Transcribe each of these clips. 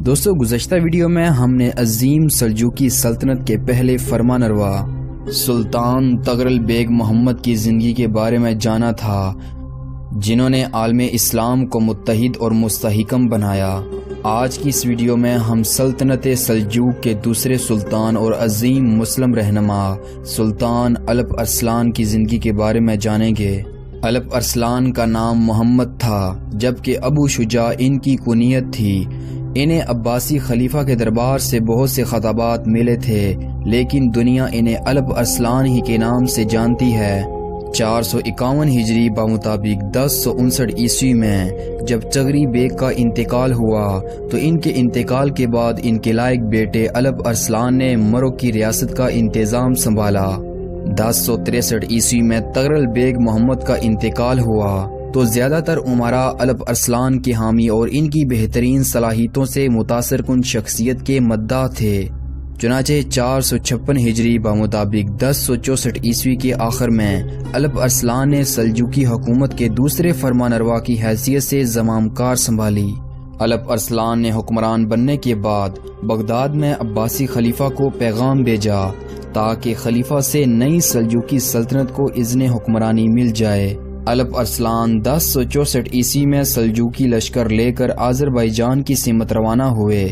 دوستو گزشتہ ویڈیو میں ہم نے عظیم سلجوقی سلطنت کے پہلے فرمانروا سلطان طغرل بیگ محمد کی زندگی کے بارے میں جانا تھا، جنہوں نے عالم اسلام کو متحد اور مستحکم بنایا۔ آج کی اس ویڈیو میں ہم سلطنت سلجوق کے دوسرے سلطان اور عظیم مسلم رہنما سلطان الپ ارسلان کی زندگی کے بارے میں جانیں گے۔ الپ ارسلان کا نام محمد تھا، جبکہ ابو شجاع ان کی کنیت تھی۔ انہیں عباسی خلیفہ کے دربار سے بہت سے خطابات ملے تھے، لیکن دنیا انہیں الپ ارسلان ہی کے نام سے جانتی ہے۔ 451 ہجری بمطابق 1059 عیسوی میں جب طغری بیگ کا انتقال ہوا تو ان کے انتقال کے بعد ان کے لائق بیٹے الپ ارسلان نے مروک کی ریاست کا انتظام سنبھالا۔ 1063 عیسوی میں طغرل بیگ محمد کا انتقال ہوا تو زیادہ تر امراء الپ ارسلان کے حامی اور ان کی بہترین صلاحیتوں سے متاثر کن شخصیت کے مداح تھے۔ چنانچہ 456 ہجری بمطابق 1064 عیسوی کے آخر میں الپ ارسلان نے سلجوقی حکومت کے دوسرے فرمانروا کی حیثیت سے زمام کار سنبھالی۔ الپ ارسلان نے حکمران بننے کے بعد بغداد میں عباسی خلیفہ کو پیغام بھیجا تاکہ خلیفہ سے نئی سلجوقی سلطنت کو اذن حکمرانی مل جائے۔ الپ ارسلان 1064 عیسوی میں سلجوقی لشکر لے کر آذربائیجان کی سمت روانہ ہوئے۔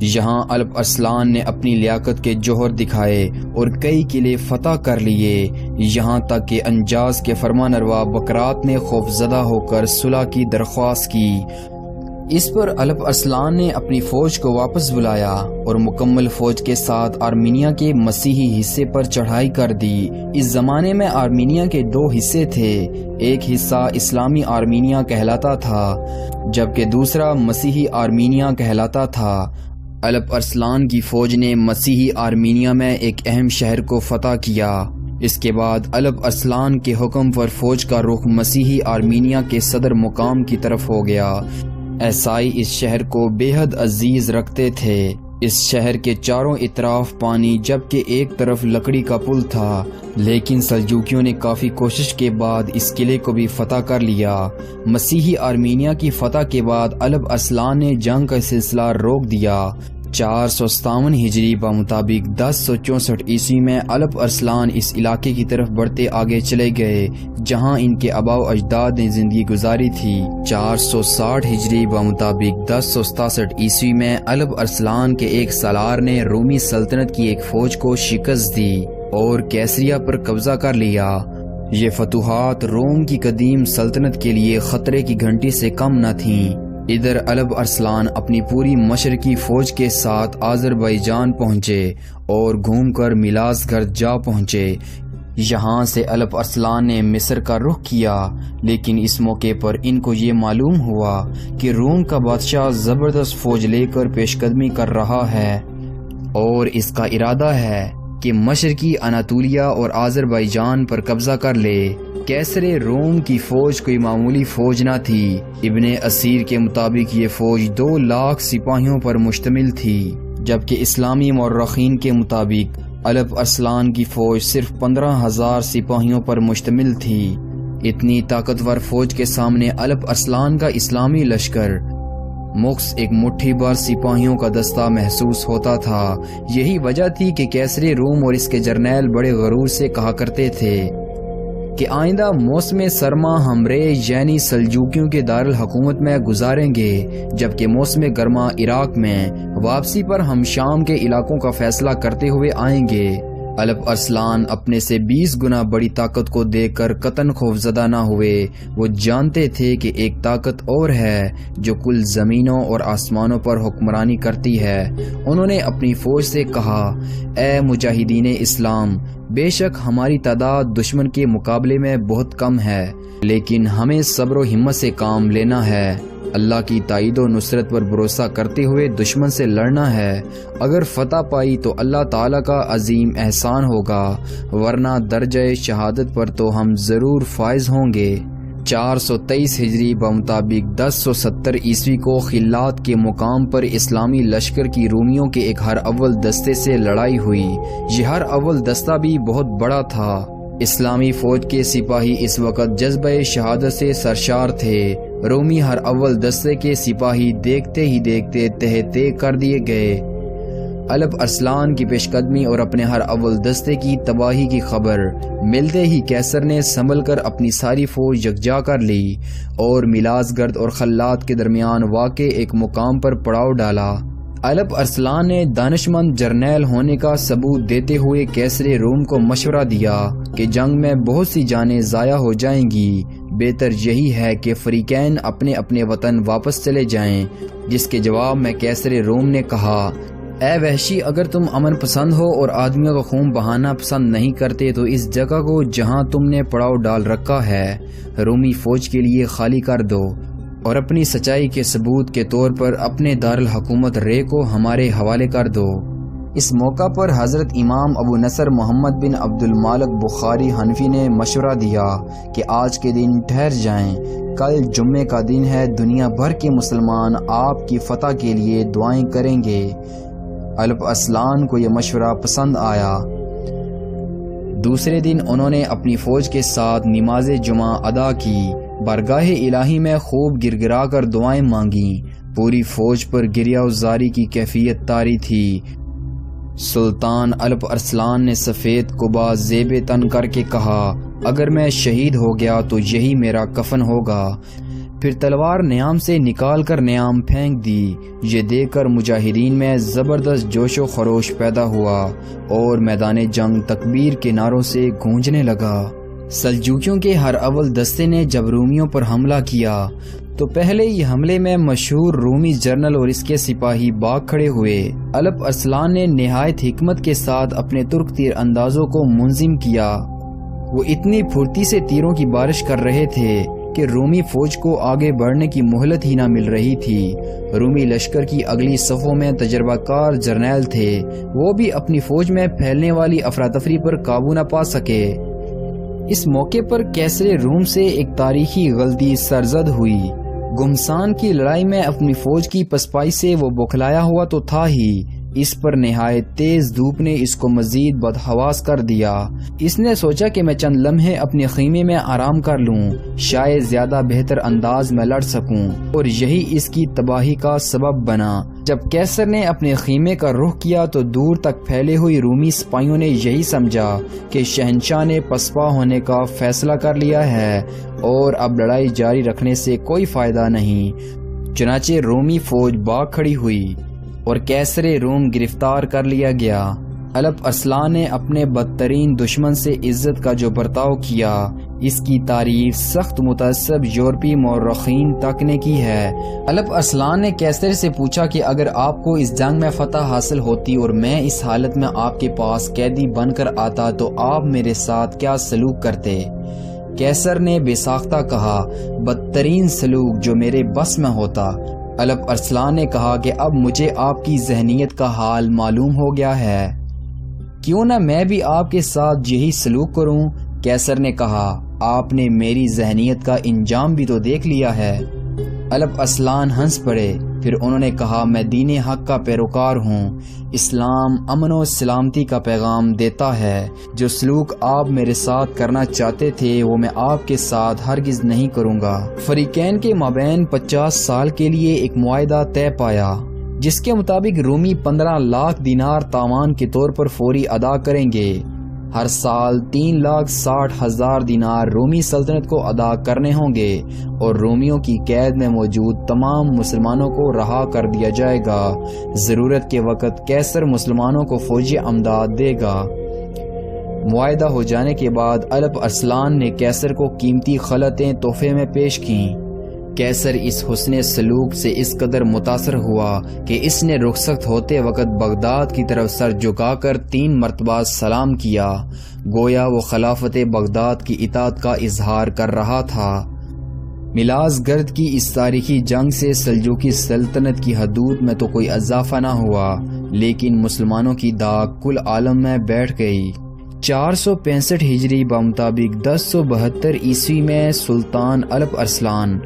یہاں الپ ارسلان نے اپنی لیاقت کے جوہر دکھائے اور کئی قلعے فتح کر لیے، یہاں تک کہ انجاز کے فرمانروا بکرات نے خوفزدہ ہو کر صلح کی درخواست کی۔ اس پر الپ ارسلان نے اپنی فوج کو واپس بلایا اور مکمل فوج کے ساتھ آرمینیا کے مسیحی حصے پر چڑھائی کر دی۔ اس زمانے میں آرمینیا کے دو حصے تھے، ایک حصہ اسلامی آرمینیا کہلاتا تھا جبکہ دوسرا مسیحی آرمینیا کہلاتا تھا۔ الپ ارسلان کی فوج نے مسیحی آرمینیا میں ایک اہم شہر کو فتح کیا۔ اس کے بعد الپ ارسلان کے حکم پر فوج کا رخ مسیحی آرمینیا کے صدر مقام کی طرف ہو گیا۔ عیسائی اس شہر کو بے حد عزیز رکھتے تھے۔ اس شہر کے چاروں اطراف پانی جبکہ ایک طرف لکڑی کا پل تھا، لیکن سلجوقیوں نے کافی کوشش کے بعد اس قلعے کو بھی فتح کر لیا۔ مسیحی آرمینیا کی فتح کے بعد الپ ارسلان نے جنگ کا سلسلہ روک دیا۔ 457 ہجری بمطابق 1064 عیسوی میں الپ ارسلان اس علاقے کی طرف بڑھتے آگے چلے گئے جہاں ان کے آباء و اجداد نے زندگی گزاری تھی۔ 460 ہجری بمطابق 1067 عیسوی میں الپ ارسلان کے ایک سالار نے رومی سلطنت کی ایک فوج کو شکست دی اور کیسریا پر قبضہ کر لیا۔ یہ فتوحات روم کی قدیم سلطنت کے لیے خطرے کی گھنٹی سے کم نہ تھیں۔ ادھر الپ ارسلان اپنی پوری مشرقی فوج کے ساتھ آذربائیجان پہنچے اور گھوم کر میلازگرد جا پہنچے۔ یہاں سے الپ ارسلان نے مصر کا رخ کیا، لیکن اس موقع پر ان کو یہ معلوم ہوا کہ روم کا بادشاہ زبردست فوج لے کر پیش قدمی کر رہا ہے اور اس کا ارادہ ہے کہ مشرقی اناطولیہ اور آذربائیجان پر قبضہ کر لے۔ کیسر روم کی فوج کوئی معمولی فوج نہ تھی۔ ابن اسیر کے مطابق یہ فوج 2 لاکھ سپاہیوں پر مشتمل تھی، جبکہ اسلامی مورخین کے مطابق الپ ارسلان کی فوج صرف 15,000 سپاہیوں پر مشتمل تھی۔ اتنی طاقتور فوج کے سامنے الپ ارسلان کا اسلامی لشکر مخص ایک مٹھی بھر سپاہیوں کا دستہ محسوس ہوتا تھا۔ یہی وجہ تھی کہ کیسر روم اور اس کے جرنیل بڑے غرور سے کہا کرتے تھے کہ آئندہ موسم سرما ہم ریش یعنی سلجوقیوں کے دارالحکومت میں گزاریں گے، جبکہ موسم گرما عراق میں۔ واپسی پر ہم شام کے علاقوں کا فیصلہ کرتے ہوئے آئیں گے۔ الپ ارسلان اپنے سے 20 گنا بڑی طاقت کو دیکھ کر قطعاً خوفزدہ نہ ہوئے۔ وہ جانتے تھے کہ ایک طاقت اور ہے جو کل زمینوں اور آسمانوں پر حکمرانی کرتی ہے۔ انہوں نے اپنی فوج سے کہا، اے مجاہدین اسلام، بے شک ہماری تعداد دشمن کے مقابلے میں بہت کم ہے، لیکن ہمیں صبر و ہمت سے کام لینا ہے۔ اللہ کی تائید و نصرت پر بھروسہ کرتے ہوئے دشمن سے لڑنا ہے۔ اگر فتح پائی تو اللہ تعالیٰ کا عظیم احسان ہوگا، ورنہ درجہ شہادت پر تو ہم ضرور فائز ہوں گے۔ 423 ہجری بمطابق 1070 عیسوی کو خلات کے مقام پر اسلامی لشکر کی رومیوں کے ایک ہر اول دستے سے لڑائی ہوئی۔ یہ ہر اول دستہ بھی بہت بڑا تھا۔ اسلامی فوج کے سپاہی اس وقت جذبہ شہادت سے سرشار تھے۔ رومی ہر اول دستے کے سپاہی دیکھتے ہی دیکھتے تہہ کر دیے گئے۔ الپ ارسلان کی پیش قدمی اور اپنے ہر اول دستے کی تباہی کی خبر ملتے ہی کیسر نے سنبھل کر اپنی ساری فوج یکجا کر لی اور میلازگرد اور خلات کے درمیان واقع ایک مقام پر پڑاؤ ڈالا۔ الپ ارسلان نے دانشمند جرنیل ہونے کا ثبوت دیتے ہوئے کیسر روم کو مشورہ دیا کہ جنگ میں بہت سی جانیں ضائع ہو جائیں گی، بہتر یہی ہے کہ فریقین اپنے اپنے وطن واپس چلے جائیں، جس کے جواب میں کیسر روم نے کہا، اے وحشی، اگر تم امن پسند ہو اور آدمیوں کا خون بہانا پسند نہیں کرتے تو اس جگہ کو جہاں تم نے پڑاؤ ڈال رکھا ہے رومی فوج کے لیے خالی کر دو اور اپنی سچائی کے ثبوت کے طور پر اپنے دارالحکومت رے کو ہمارے حوالے کر دو۔ اس موقع پر حضرت امام ابو نصر محمد بن عبد المالک بخاری حنفی نے مشورہ دیا کہ آج کے دن ٹھہر جائیں، کل جمعے کا دن ہے، دنیا بھر کے مسلمان آپ کی فتح کے لیے دعائیں کریں گے۔ الپ ارسلان کو یہ مشورہ پسند آیا۔ دوسرے دن انہوں نے اپنی فوج کے ساتھ نماز جمعہ ادا کی، بارگاہ الہی میں خوب گرگرا کر دعائیں مانگیں، پوری فوج پر گریہ وزاری کی کیفیت طاری تھی۔ سلطان الپ ارسلان نے سفید قبا زیب تن کر کے کہا، اگر میں شہید ہو گیا تو یہی میرا کفن ہوگا۔ پھر تلوار نیام سے نکال کر نیام پھینک دی۔ یہ دیکھ کر مجاہدین میں زبردست جوش و خروش پیدا ہوا اور میدان جنگ تکبیر کے نعروں سے گونجنے لگا۔ سلجوکیوں کے ہر اول دستے نے جب رومیوں پر حملہ کیا تو پہلے ہی حملے میں مشہور رومی جنرل اور اس کے سپاہی باغ کھڑے ہوئے۔ الپ ارسلان نے نہایت حکمت کے ساتھ اپنے ترک تیر اندازوں کو منظم کیا۔ وہ اتنی پھرتی سے تیروں کی بارش کر رہے تھے کہ رومی فوج کو آگے بڑھنے کی مہلت ہی نہ مل رہی تھی۔ رومی لشکر کی اگلی صفوں میں تجربہ کار جرنیل تھے، وہ بھی اپنی فوج میں پھیلنے والی افراتفری پر قابو نہ پا سکے۔ اس موقع پر کیسر روم سے ایک تاریخی غلطی سرزد ہوئی۔ گمسان کی لڑائی میں اپنی فوج کی پسپائی سے وہ بوکھلایا ہوا تو تھا ہی، اس پر نہایت تیز دھوپ نے اس کو مزید بدحواس کر دیا۔ اس نے سوچا کہ میں چند لمحے اپنے خیمے میں آرام کر لوں، شاید زیادہ بہتر انداز میں لڑ سکوں، اور یہی اس کی تباہی کا سبب بنا۔ جب کیسر نے اپنے خیمے کا رخ کیا تو دور تک پھیلے ہوئی رومی سپاہیوں نے یہی سمجھا کہ شہنشاہ نے پسپا ہونے کا فیصلہ کر لیا ہے اور اب لڑائی جاری رکھنے سے کوئی فائدہ نہیں۔ چنانچہ رومی فوج باغ کھڑی ہوئی اور کیسر روم گرفتار کر لیا گیا۔ الپ ارسلان نے اپنے بدترین دشمن سے عزت کا جو برتاؤ کیا، اس کی تعریف سخت متعصب یورپی مورخین تک نے کی ہے۔ الپ ارسلان نے کیسر سے پوچھا کہ اگر آپ کو اس جنگ میں فتح حاصل ہوتی اور میں اس حالت میں آپ کے پاس قیدی بن کر آتا تو آپ میرے ساتھ کیا سلوک کرتے؟ کیسر نے بے ساختہ کہا، بدترین سلوک جو میرے بس میں ہوتا۔ الپ ارسلان نے کہا کہ اب مجھے آپ کی ذہنیت کا حال معلوم ہو گیا ہے، کیوں نہ میں بھی آپ کے ساتھ یہی سلوک کروں؟ کیسر نے کہا، آپ نے میری ذہنیت کا انجام بھی تو دیکھ لیا ہے۔ الپ ارسلان ہنس پڑے، پھر انہوں نے کہا، میں دین حق کا پیروکار ہوں، اسلام امن و سلامتی کا پیغام دیتا ہے، جو سلوک آپ میرے ساتھ کرنا چاہتے تھے وہ میں آپ کے ساتھ ہرگز نہیں کروں گا۔ فریقین کے مابین 50 سال کے لیے ایک معاہدہ طے پایا، جس کے مطابق رومی 15 لاکھ دینار تاوان کے طور پر فوری ادا کریں گے۔ ہر سال 3,60,000 دینار رومی سلطنت کو ادا کرنے ہوں گے اور رومیوں کی قید میں موجود تمام مسلمانوں کو رہا کر دیا جائے گا۔ ضرورت کے وقت کیسر مسلمانوں کو فوجی امداد دے گا۔ معاہدہ ہو جانے کے بعد الپ ارسلان نے کیسر کو قیمتی خلعتیں تحفے میں پیش کیں۔ کیسر اس حسن سلوک سے اس قدر متاثر ہوا کہ اس نے رخصت ہوتے وقت بغداد کی طرف سر جھکا کر 3 مرتبہ سلام کیا، گویا وہ خلافت بغداد کی اطاعت کا اظہار کر رہا تھا۔ میلازگرد کی اس تاریخی جنگ سے سلجوقی سلطنت کی حدود میں تو کوئی اضافہ نہ ہوا، لیکن مسلمانوں کی داغ کل عالم میں بیٹھ گئی۔ 465 ہجری بمطابق 1072 عیسوی میں سلطان الپ ارسلان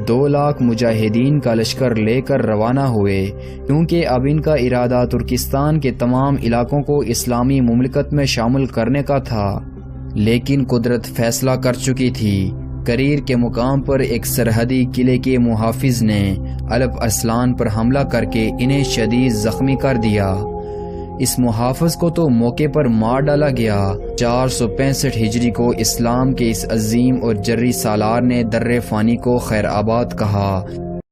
2 لاکھ مجاہدین کا لشکر لے کر روانہ ہوئے، کیونکہ اب ان کا ارادہ ترکستان کے تمام علاقوں کو اسلامی مملکت میں شامل کرنے کا تھا۔ لیکن قدرت فیصلہ کر چکی تھی، کریر کے مقام پر ایک سرحدی قلعے کے محافظ نے الپ ارسلان پر حملہ کر کے انہیں شدید زخمی کر دیا۔ اس محافظ کو تو موقع پر مار ڈالا گیا۔ 465 ہجری کو اسلام کے اس عظیم اور جری سالار نے در فانی کو خیر آباد کہا،